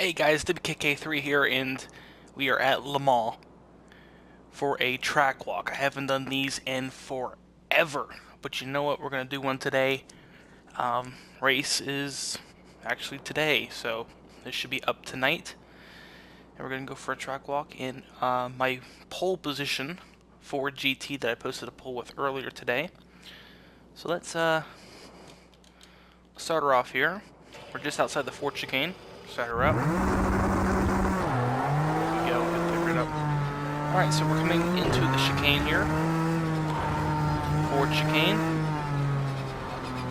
Hey guys, WKK3 here, and we are at Le Mans for a track walk. I haven't done these in forever, but you know what? We're going to do one today. Race is actually today, so this should be up tonight. And we're going to go for a track walk in my pole position for GT that I posted a poll with earlier today. So let's start her off here. We're just outside the Ford chicane. Start her up. Alright, so we're coming into the chicane here. Ford chicane.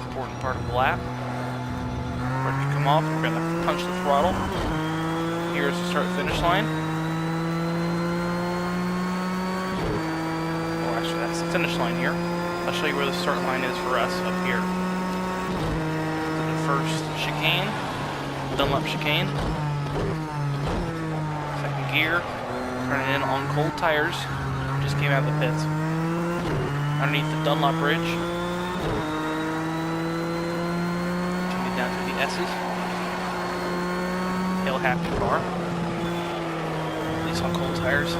Important part of the lap. Ready to come off. We're going to punch the throttle. Here's the start-finish line. Oh, actually, that's the finish line here. I'll show you where the start line is for us up here. So the first chicane. Dunlop chicane. Second gear. Turning in on cold tires. Just came out of the pits. Underneath the Dunlop bridge. Coming down to the S's. Hill happy car. At least on cold tires.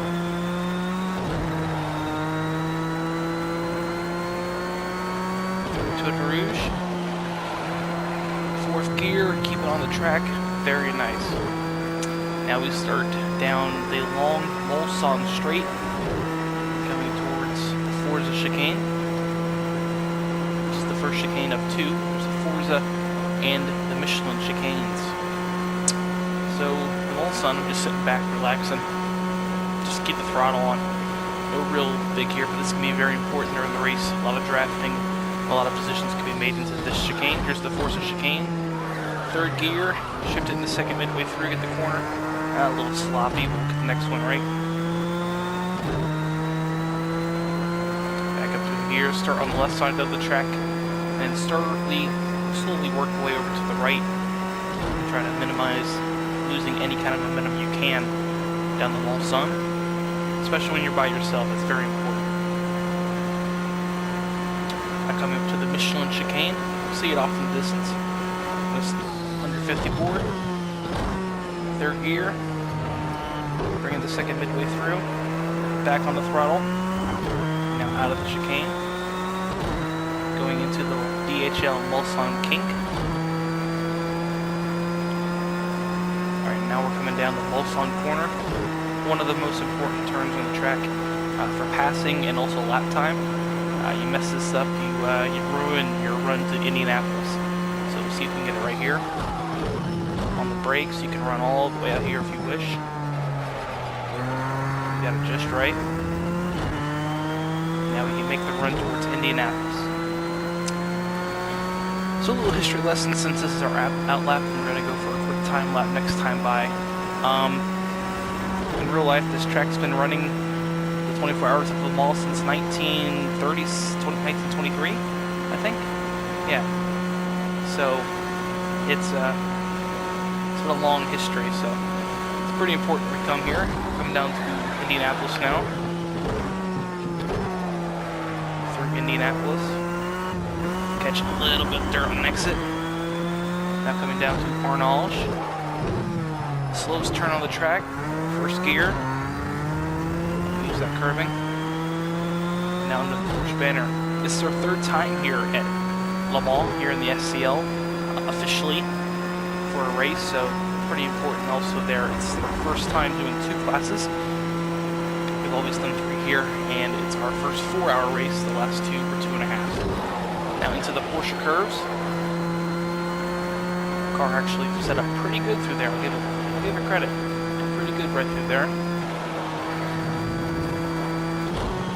To a Rouge. Fourth gear, keep it on the track. Very nice. Now we start down the long Mulsanne straight, coming towards the Forza chicane. This is the first chicane of two. There's the Forza and the Michelin chicanes. So the Mulsanne, I'm just sitting back, relaxing. Just keep the throttle on. No real big here, but this can be very important during the race. A lot of drafting, a lot of positions can be made into this chicane. Here's the Forza chicane. Third gear, shift it in the second midway through, get the corner. A little sloppy, we'll get the next one right. Back up through the gears, start on the left side of the track, and slowly work the way over to the right. Try to minimize losing any kind of momentum you can down the Mulsanne. Especially when you're by yourself, it's very important. I come up to the Michelin chicane, see it off in the distance. This 150 board. Third gear, bringing the second midway through, back on the throttle, now out of the chicane, going into the DHL Mulsanne kink. Alright, now we're coming down the Mulsanne corner, one of the most important turns on the track for passing and also lap time. You mess this up, you ruin your run to Indianapolis. So we'll see if we can get it right here. On the brakes, you can run all the way out here if you wish. You got it just right. Now we can make the run towards Indianapolis. So a little history lesson since this is our out lap, and we're going to go for a quick time lap next time by. In real life, this track's been running the 24 hours of Le Mans since 1923, I think. Yeah. So it's been a long history, so it's pretty important we come here. We're coming down to Indianapolis now. Through Indianapolis. Catching a little bit of dirt on an exit. Now coming down to Arnage. Slowest turn on the track. First gear. Use that curving. Now into the Porsche banner. This is our third time here at Le Mans, here in the SCL, officially. For a race, so pretty important also there. It's our first time doing two classes. We've always done three here, and it's our first 4-hour race. The last two were 2.5. Now into the Porsche curves. Car actually set up pretty good through there. I'll give it credit. Pretty good right through there.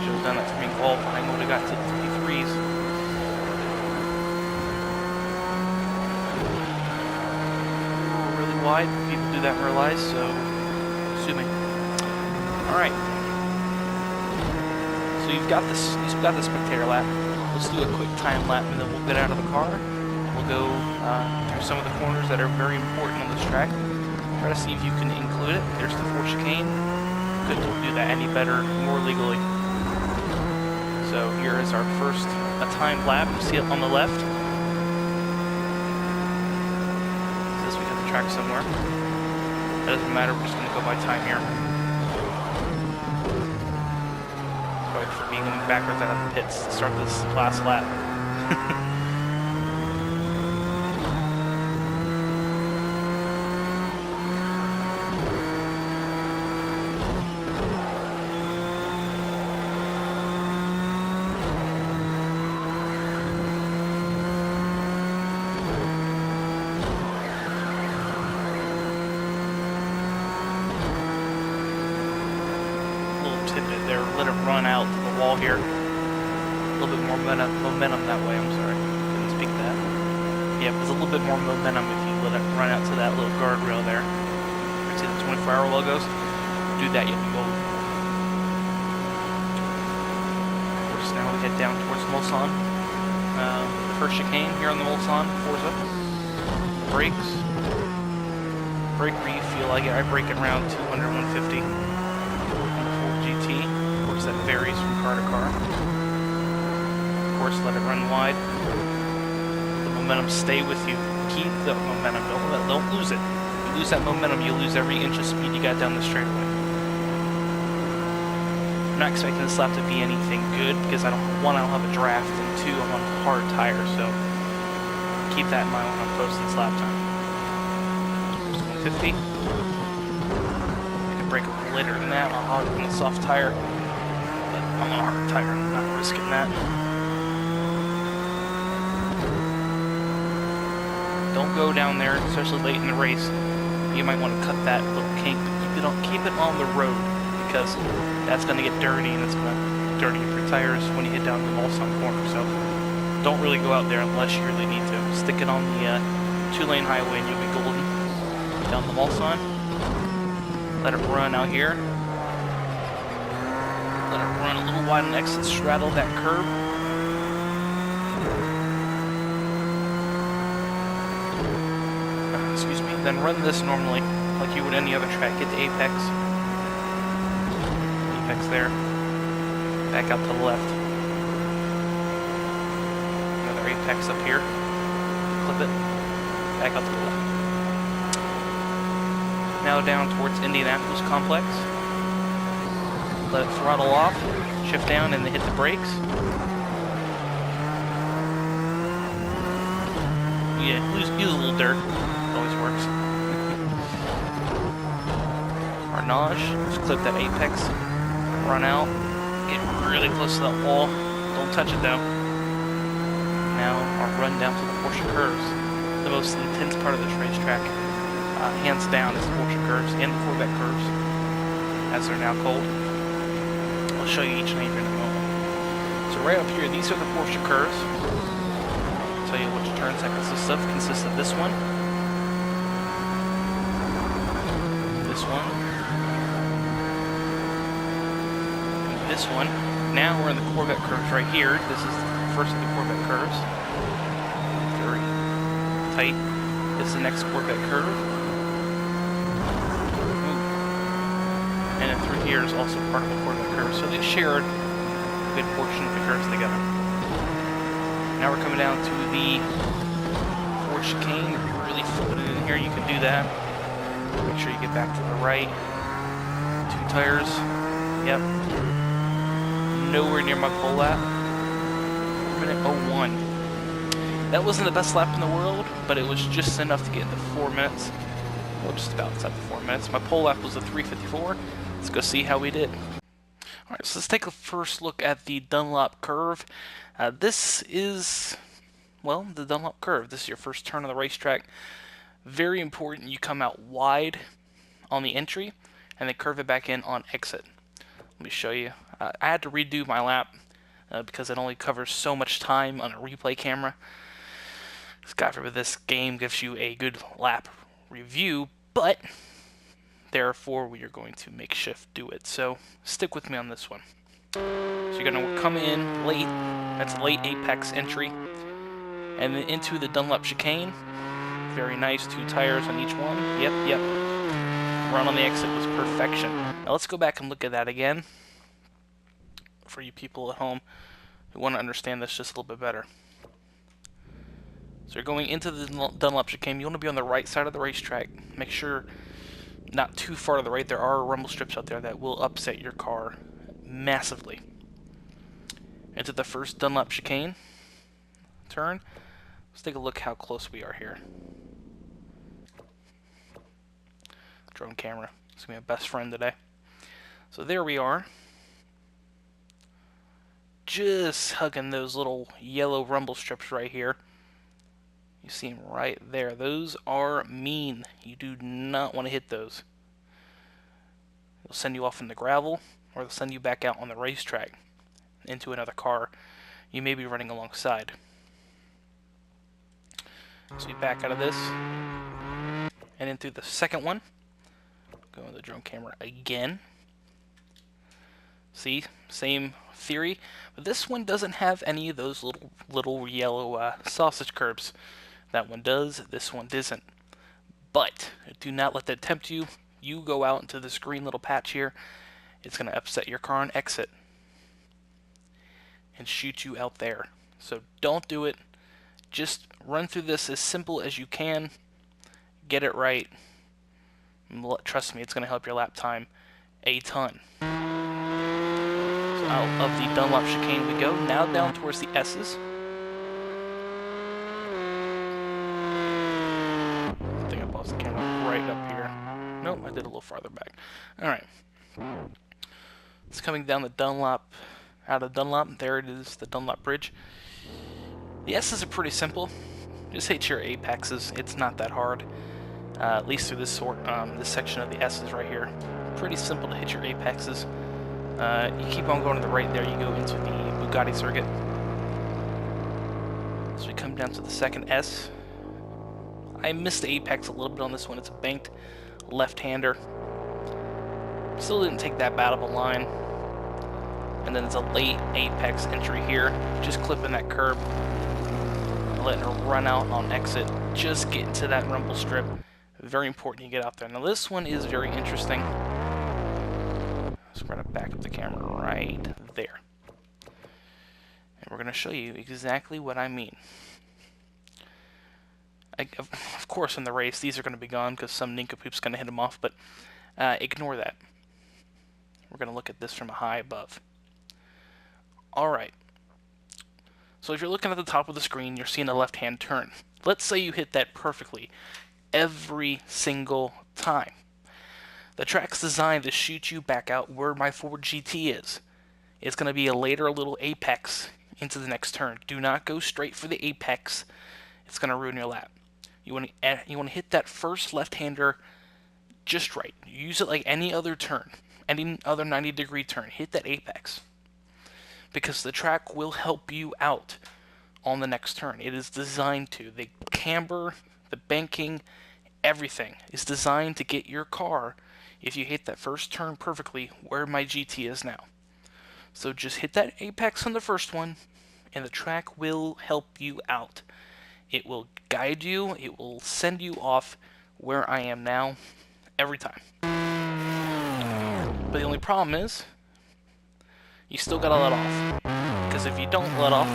Should have done that for being qualifying. Would have got to the 3.3s. Wide. People do that in real life, so sue me. Alright. So you've got the spectator lap. Let's do a quick time lap and then we'll get out of the car. We'll go through some of the corners that are very important on this track. Try to see if you can include it. There's the Ford chicane. Couldn't do that any better, more legally. So here is our first time lap. You see it on the left. Track somewhere. That doesn't matter, we're just going to go by time here. Sorry for being backwards out of the pits to start this last lap. There, let it run out to the wall here. A little bit more momentum that way, I'm sorry. Didn't speak that. Yeah, there's a little bit more momentum if you let it run out to that little guardrail there. See the 24-hour logos? Do that, you'll be golden. Of course, now we head down towards Mulsanne. The first chicane here on the Mulsanne, Forza. Brakes. Brake where you feel like it. I brake it around 200, 150. GT. Of course, that varies from car to car. Of course, let it run wide. The momentum stay with you. Keep the momentum. Don't lose it. If you lose that momentum, you lose every inch of speed you got down the straightaway. I'm not expecting this lap to be anything good because one, I don't have a draft, and two, I'm on hard tires, so keep that in mind when I'm posting this lap time. 150. Break up later than that. I'll hog on the soft tire, but I'm on a hard tire. I'm not risking that. Don't go down there, especially late in the race. You might want to cut that little kink. Keep it on the road because that's going to get dirty and it's going to dirty your tires when you hit down the Mulsanne corner. So don't really go out there unless you really need to. Stick it on the 2-lane highway and you'll be golden. Down the Mulsanne. Let it run out here. Let it run a little wide on exit, straddle that curb. Excuse me. Then run this normally, like you would any other track. Get the apex. Apex there. Back out to the left. Another apex up here. Clip it. Back out to the left. Now down towards Indianapolis Complex. Let it throttle off, shift down, and then hit the brakes. Yeah, use a little dirt. It always works. Arnage, just clip that apex, run out, get really close to that wall. Don't touch it though. Now I'll run down to the Porsche curves, the most intense part of this racetrack. Hands down is the Porsche curves and the Corvette curves, as they're now called. I'll show you each name in a moment. So right up here, these are the Porsche curves. I'll tell you which turns that consists of. Consists of this one, this one, and this one. Now we're in the Corvette curves right here. This is the first of the Corvette curves. Very tight. This is the next Corvette curve. And then through here is also part of the Corvette curve. So they shared a good portion of the curves together. Now we're coming down to the Ford chicane. If you're really flipping it in here, you can do that. Make sure you get back to the right. 2 tires. Yep. Nowhere near my pole lap. 4:01. That wasn't the best lap in the world, but it was just enough to get into 4 minutes. Well, just about inside the 4 minutes. My pole lap was a 3:54. Let's go see how we did. Alright, so let's take a first look at the Dunlop curve. This is, well, the Dunlop curve. This is your first turn on the racetrack. Very important you come out wide on the entry and then curve it back in on exit. Let me show you. I had to redo my lap because it only covers so much time on a replay camera. God forbid this game gives you a good lap review, but therefore we are going to makeshift do it. So stick with me on this one. So you're going to come in late. That's a late apex entry, and then into the Dunlop chicane. Very nice, 2 tires on each one. Yep. Run on the exit was perfection. Now let's go back and look at that again for you people at home who want to understand this just a little bit better. So you're going into the Dunlop chicane. You want to be on the right side of the racetrack. Make sure not too far to the right, there are rumble strips out there that will upset your car massively. Into the first Dunlop chicane turn. Let's take a look how close we are here. Drone camera. It's going to be my best friend today. So there we are. Just hugging those little yellow rumble strips right here. You see them right there. Those are mean. You do not want to hit those. They'll send you off in the gravel, or they'll send you back out on the racetrack into another car you may be running alongside. So we back out of this and in through the second one. Go on the drone camera again. See, same theory, but this one doesn't have any of those little yellow sausage curbs. That one does, this one doesn't. But do not let that tempt you. You go out into this green little patch here, it's going to upset your car on exit and shoot you out there. So don't do it. Just run through this as simple as you can. Get it right. Trust me, it's going to help your lap time a ton. So out of the Dunlop chicane we go. Now down towards the S's. I think I paused the camera right up here. Nope, I did a little farther back. Alright. It's coming down the Dunlop, out of Dunlop. There it is, the Dunlop Bridge. The S's are pretty simple. Just hit your apexes. It's not that hard. At least through this this section of the S's right here. Pretty simple to hit your apexes. You keep on going to the right there, you go into the Bugatti circuit. So we come down to the second S. I missed the apex a little bit on this one. It's a banked left-hander. Still didn't take that bad of a line. And then it's a late apex entry here. Just clipping that curb. Letting her run out on exit. Just get into that rumble strip. Very important you get out there. Now this one is very interesting. So we're going to back up the camera right there. And we're going to show you exactly what I mean. Of course in the race these are going to be gone because some nincompoop's going to hit them off, but ignore that. We're going to look at this from a high above. Alright. So if you're looking at the top of the screen, you're seeing a left-hand turn. Let's say you hit that perfectly every single time. The track's designed to shoot you back out where my Ford GT is. It's going to be a later little apex into the next turn. Do not go straight for the apex. It's going to ruin your lap. You want to hit that first left-hander just right. Use it like any other turn, any other 90-degree turn. Hit that apex. Because the track will help you out on the next turn. It is designed to. The camber, the banking, everything is designed to get your car, if you hit that first turn perfectly, where my GT is now. So just hit that apex on the first one, and the track will help you out. It will guide you, it will send you off where I am now, every time. But the only problem is, you still gotta let off. Because if you don't let off,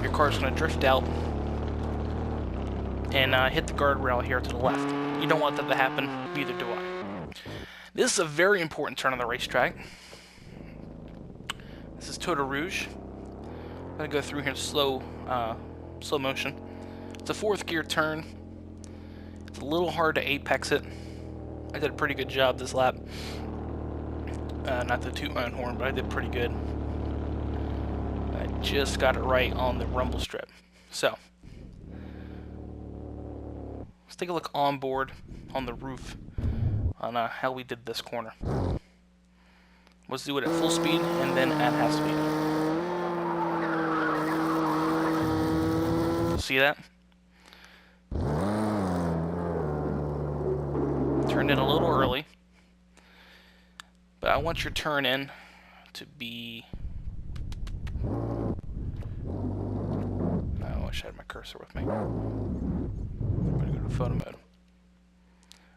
your car's gonna drift out and hit the guardrail here to the left. You don't want that to happen, neither do I. This is a very important turn on the racetrack. This is Tour de Rouge. I'm gonna go through here in slow motion. It's a fourth gear turn. It's a little hard to apex it. I did a pretty good job this lap. Not to toot my own horn, but I did pretty good. I just got it right on the rumble strip. So, let's take a look on board, on the roof, on how we did this corner. Let's do it at full speed and then at half speed. See that? Turned in a little early, but I want your turn in to be... I wish I had my cursor with me. I'm going to go to photo mode.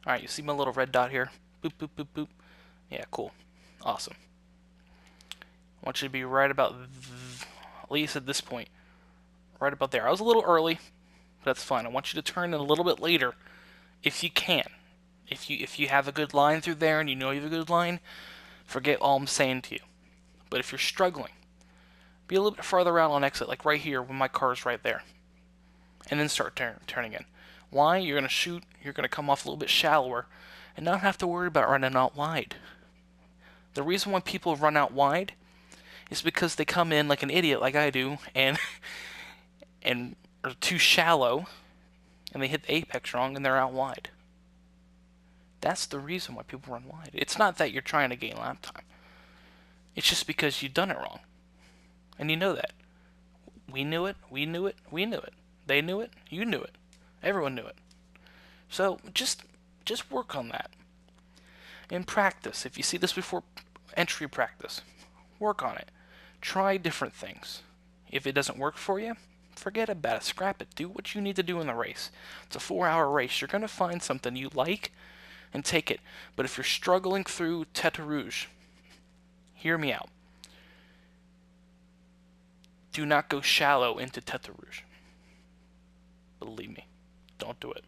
Alright, you see my little red dot here? Boop, boop, boop, boop. Yeah, cool. Awesome. I want you to be right about, at least at this point, right about there. I was a little early, but that's fine. I want you to turn in a little bit later, if you can. If you have a good line through there and you know you have a good line, forget all I'm saying to you. But if you're struggling, be a little bit farther out on exit, like right here when my car's right there. And then start turning in. Why? You're going to shoot, you're going to come off a little bit shallower and not have to worry about running out wide. The reason why people run out wide is because they come in like an idiot like I do and are too shallow and they hit the apex wrong and they're out wide. That's the reason why people run wide. It's not that you're trying to gain lap time. It's just because you've done it wrong. And you know that. We knew it, we knew it, we knew it. They knew it, you knew it. Everyone knew it. So just work on that. In practice, if you see this before entry practice, work on it. Try different things. If it doesn't work for you, forget about it. Scrap it. Do what you need to do in the race. It's a 4-hour race. You're going to find something you like and take it. But if you're struggling through Tête Rouge, hear me out. Do not go shallow into Tête Rouge. Believe me. Don't do it.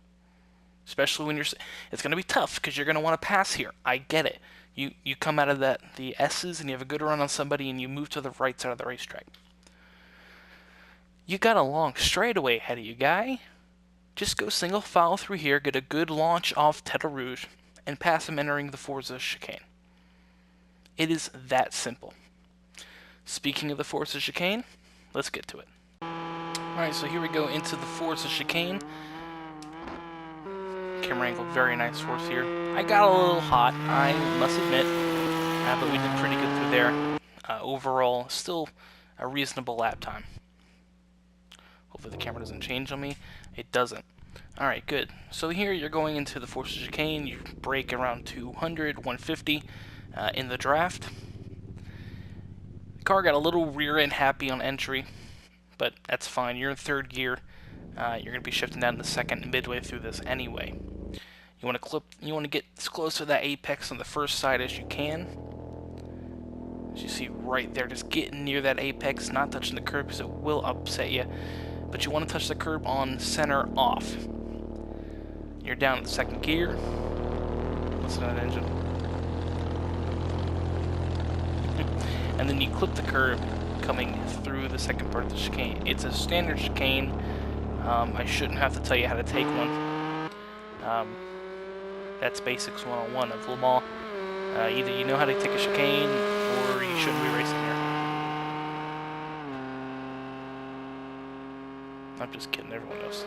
Especially when it's going to be tough because you're going to want to pass here. I get it. You come out of the S's and you have a good run on somebody and you move to the right side of the racetrack. You got a long straightaway ahead of you, guy. Just go single file through here, get a good launch off Tête Rouge, and pass him entering the Forza chicane. It is that simple. Speaking of the Forza chicane, let's get to it. Alright, so here we go into the Forza chicane. Camera angle, very nice for us here. I got a little hot, I must admit, but we did pretty good through there. Overall, still a reasonable lap time. Hopefully the camera doesn't change on me. It doesn't. Alright, good. So here you're going into the Forza chicane. You brake around 200, 150 in the draft. The car got a little rear end happy on entry, but that's fine. You're in third gear. You're going to be shifting down to second midway through this anyway. You want to get as close to that apex on the first side as you can. As you see right there, just getting near that apex, not touching the curb because it will upset you. But you want to touch the curb on center off. You're down in the second gear. Listen to that engine. And then you clip the curb coming through the second part of the chicane. It's a standard chicane. I shouldn't have to tell you how to take one. That's basics 101 of Le Mans. Either you know how to take a chicane, or you shouldn't be racing here. I'm just kidding, everyone knows.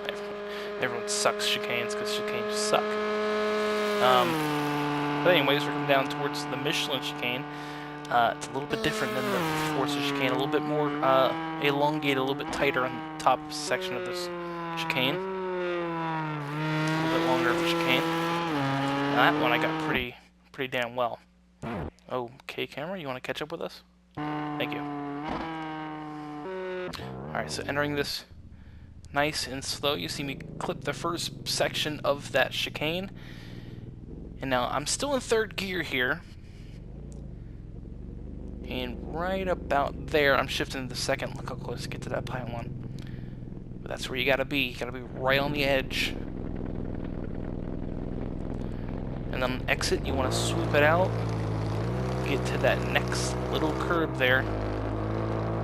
Everyone sucks chicanes, because chicanes suck. But anyways, we're coming down towards the Michelin chicane. It's a little bit different than the Forza chicane, a little bit more elongated, a little bit tighter on the top section of this chicane. A little bit longer of the chicane. That one I got pretty damn well. Okay, camera, you want to catch up with us? Thank you. Alright, so entering this nice and slow, you see me clip the first section of that chicane. And now I'm still in third gear here. And right about there, I'm shifting to the second. Look how close to get to that pylon. But that's where you gotta be. You gotta be right on the edge. And then on exit, you want to swoop it out. Get to that next little curb there.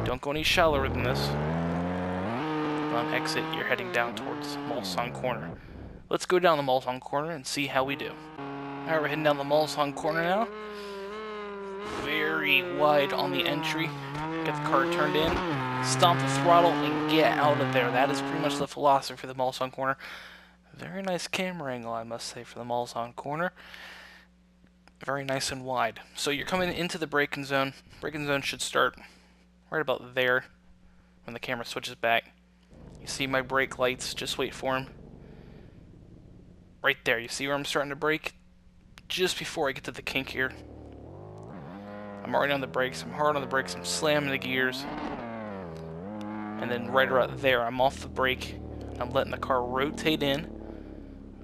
Don't go any shallower than this. And on exit, you're heading down towards Mulsanne Corner. Let's go down the Mulsanne Corner and see how we do. Alright, we're heading down the Mulsanne Corner now. Very wide on the entry. Get the car turned in, stomp the throttle, and get out of there. That is pretty much the philosophy for the Mulsanne Corner. Very nice camera angle, I must say, for the Mulsanne Corner. Very nice and wide. So you're coming into the braking zone. Braking zone should start right about there when the camera switches back. You see my brake lights, just wait for them. Right there, you see where I'm starting to brake? Just before I get to the kink here. I'm already on the brakes, I'm hard on the brakes, I'm slamming the gears. And then right about there, I'm off the brake. I'm letting the car rotate in.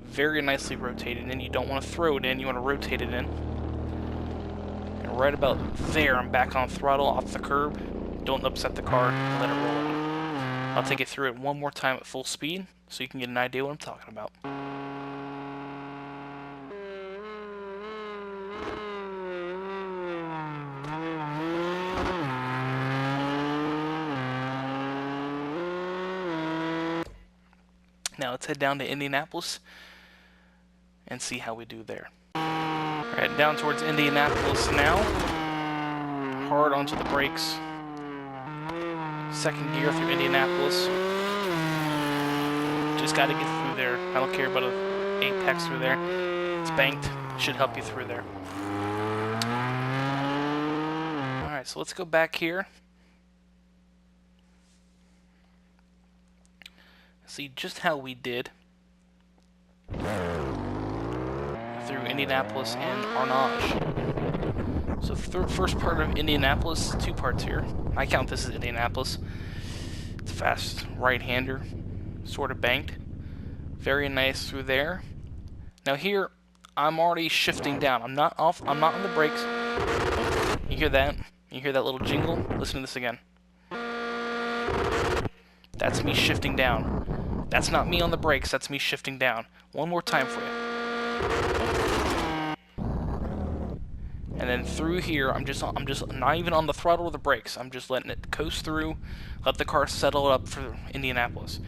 Very nicely rotated in. You don't want to throw it in, you want to rotate it in. And right about there, I'm back on throttle, off the curb. Don't upset the car, let it roll out. I'll take it through it one more time at full speed, so you can get an idea what I'm talking about. Now let's head down to Indianapolis and see how we do there. Alright, down towards Indianapolis now. Hard onto the brakes. Second gear through Indianapolis. Just got to get through there. I don't care about an apex through there. It's banked. Should help you through there. Alright, so let's go back here. See just how we did through Indianapolis and Arnage. So first part of Indianapolis, 2 parts here. I count this as Indianapolis. It's a fast right-hander, sort of banked. Very nice through there. Now here, I'm already shifting down. I'm not on the brakes. You hear that? You hear that little jingle? Listen to this again. That's me shifting down. That's not me on the brakes, that's me shifting down. One more time for you. And then through here, I'm just not even on the throttle or the brakes. I'm just letting it coast through, let the car settle up for Indianapolis.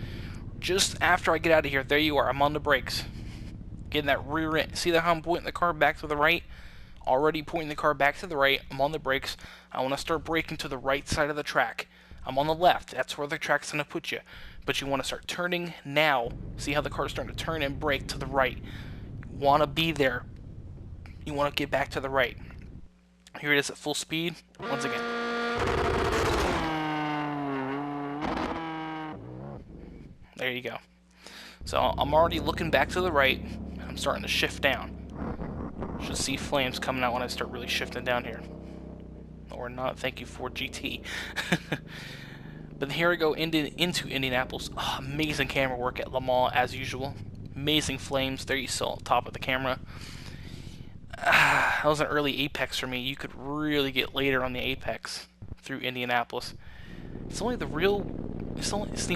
Just after I get out of here, there you are, I'm on the brakes. Getting that rear end. See how I'm pointing the car back to the right? Already pointing the car back to the right. I'm on the brakes. I want to start braking to the right side of the track. I'm on the left. That's where the track's going to put you. But you want to start turning now. See how the car's starting to turn and brake to the right. You want to be there. You want to get back to the right. Here it is at full speed. Once again. There you go. So I'm already looking back to the right. I'm starting to shift down. Should see flames coming out when I start really shifting down here. Or not, thank you for GT. But here we go into Indianapolis. Oh, amazing camera work at Le Mans as usual. Amazing flames. There you saw top of the camera. That was an early apex for me. You could really get later on the apex through Indianapolis. It's only the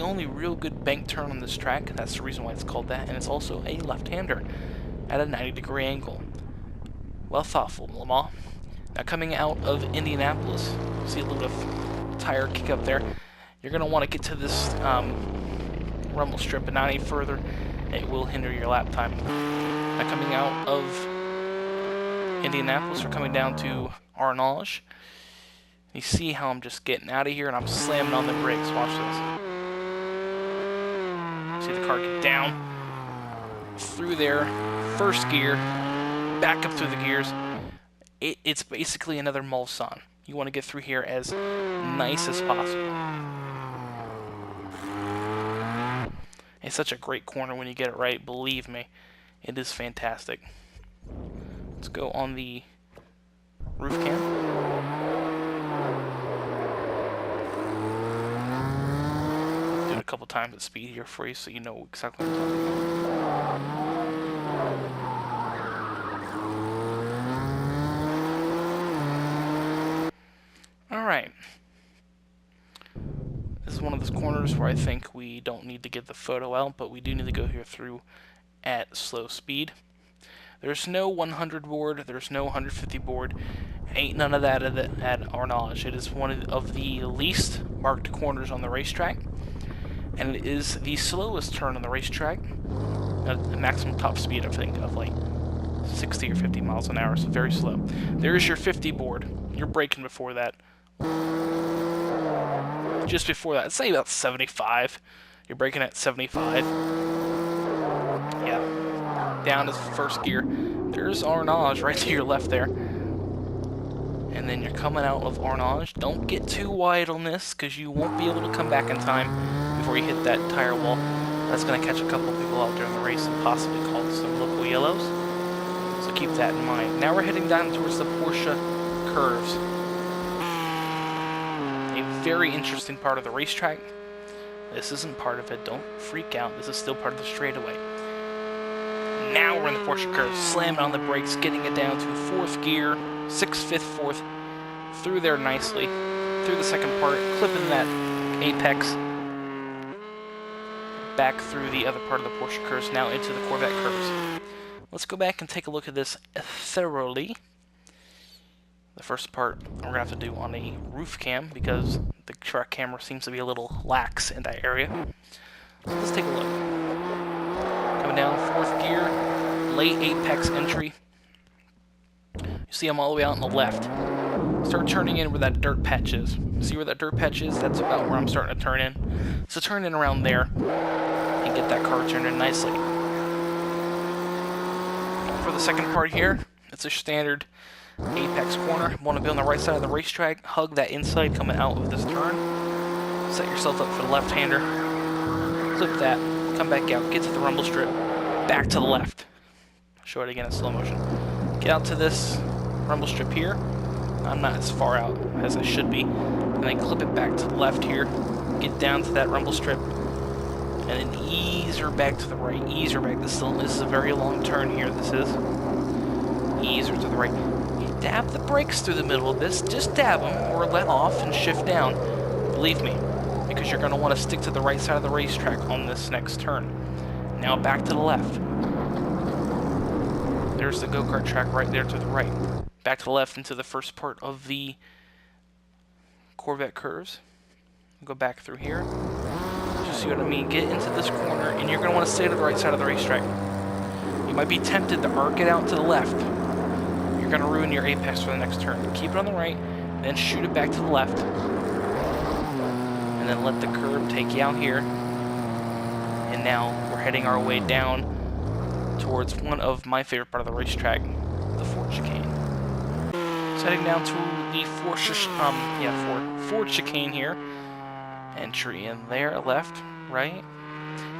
only real good bank turn on this track. That's the reason why it's called that. And it's also a left-hander at a 90-degree angle. Well thoughtful, Le Mans. Now coming out of Indianapolis, see a little bit of tire kick up there. You're going to want to get to this rumble strip, but not any further. It will hinder your lap time. Now coming out of Indianapolis, we're coming down to Arnage. You see how I'm just getting out of here and I'm slamming on the brakes. Watch this. See the car get down through there, first gear, back up through the gears. It's basically another Mulsanne. You want to get through here as nice as possible. It's such a great corner when you get it right, believe me. It is fantastic. Let's go on the roof cam. Do it a couple times at speed here for you so you know exactly what I'm talking about. Alright. This is one of those corners where I think we don't need to get the photo out, but we do need to go here through at slow speed. There's no 100 board, there's no 150 board, ain't none of that at Arnage. It is one of the least marked corners on the racetrack, and it is the slowest turn on the racetrack, a maximum top speed, I think, of like 60 or 50 miles an hour, so very slow. There's your 50 board. You're braking before that. Just before that, say about 75. You're braking at 75. Yeah. Down to first gear. There's Arnage right to your left there. And then you're coming out of Arnage. Don't get too wide on this, because you won't be able to come back in time before you hit that tire wall. That's going to catch a couple of people out during the race and possibly cause some local yellows. So keep that in mind. Now we're heading down towards the Porsche curves. A very interesting part of the racetrack. This isn't part of it. Don't freak out. This is still part of the straightaway. Now we're in the Porsche curve, slamming on the brakes, getting it down to 4th gear, 6th, 5th, 4th, through there nicely, through the second part, clipping that apex, back through the other part of the Porsche curves, now into the Corvette curves. Let's go back and take a look at this thoroughly. The first part we're going to have to do on a roof cam, because the track camera seems to be a little lax in that area. So let's take a look. late apex entry. You see I'm all the way out on the left. Start turning in where that dirt patch is. See where that dirt patch is? That's about where I'm starting to turn in. So turn in around there and get that car turned in nicely. For the second part here, it's a standard apex corner. You want to be on the right side of the racetrack. Hug that inside coming out of this turn. Set yourself up for the left-hander. Clip that. Come back out. Get to the rumble strip. Back to the left. Show it again in slow motion. Get out to this rumble strip here. I'm not as far out as I should be. And then clip it back to the left here. Get down to that rumble strip. And then ease her back to the right. Ease her back. This is a very long turn here. This is. Ease her to the right. You dab the brakes through the middle of this. Just dab them or let off and shift down. Believe me. Because you're going to want to stick to the right side of the racetrack on this next turn. Now back to the left. There's the go-kart track right there to the right. Back to the left into the first part of the Corvette curves. Go back through here. Just see what I mean. Get into this corner, and you're going to want to stay to the right side of the racetrack. You might be tempted to arc it out to the left. You're going to ruin your apex for the next turn. Keep it on the right, then shoot it back to the left. And then let the curb take you out here. And now we're heading our way down towards one of my favorite part of the racetrack, the Ford chicane. So heading down to the Ford chicane here. Entry in there, left, right,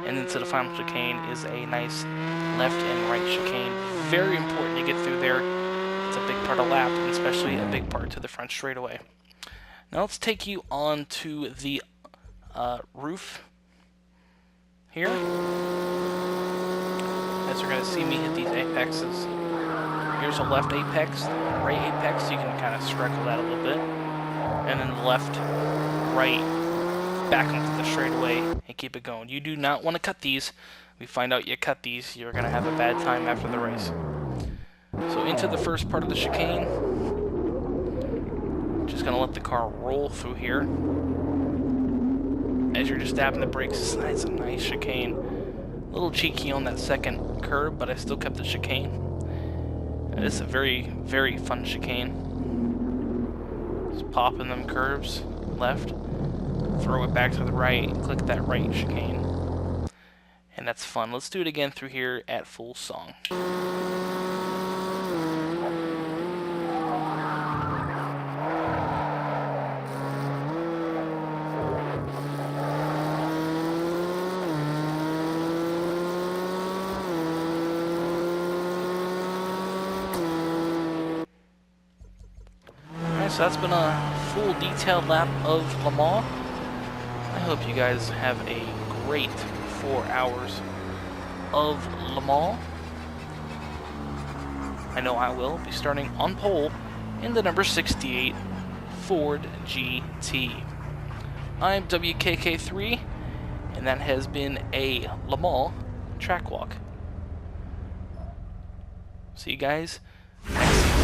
and into the final chicane is a nice left and right chicane. Very important to get through there. It's a big part of lap, and especially a big part to the front straightaway. Now let's take you on to the roof here. As you're going to see me hit these apexes. Here's a left apex, right apex. You can kind of scrackle that a little bit. And then left, right, back onto the straightaway and keep it going. You do not want to cut these. We find out you cut these, you're going to have a bad time after the race. So into the first part of the chicane. Just going to let the car roll through here. As you're just dabbing the brakes, it's a nice chicane. A little cheeky on that second curb, but I still kept the chicane. And it's a very, very fun chicane. Just popping them curves left, throw it back to the right, click that right chicane. And that's fun. Let's do it again through here at full song. So that's been a full detailed lap of Le Mans. I hope you guys have a great 4 hours of Le Mans. I know I will be starting on pole in the number 68 Ford GT. I'm WKK3, and that has been a Le Mans track walk. See you guys next season.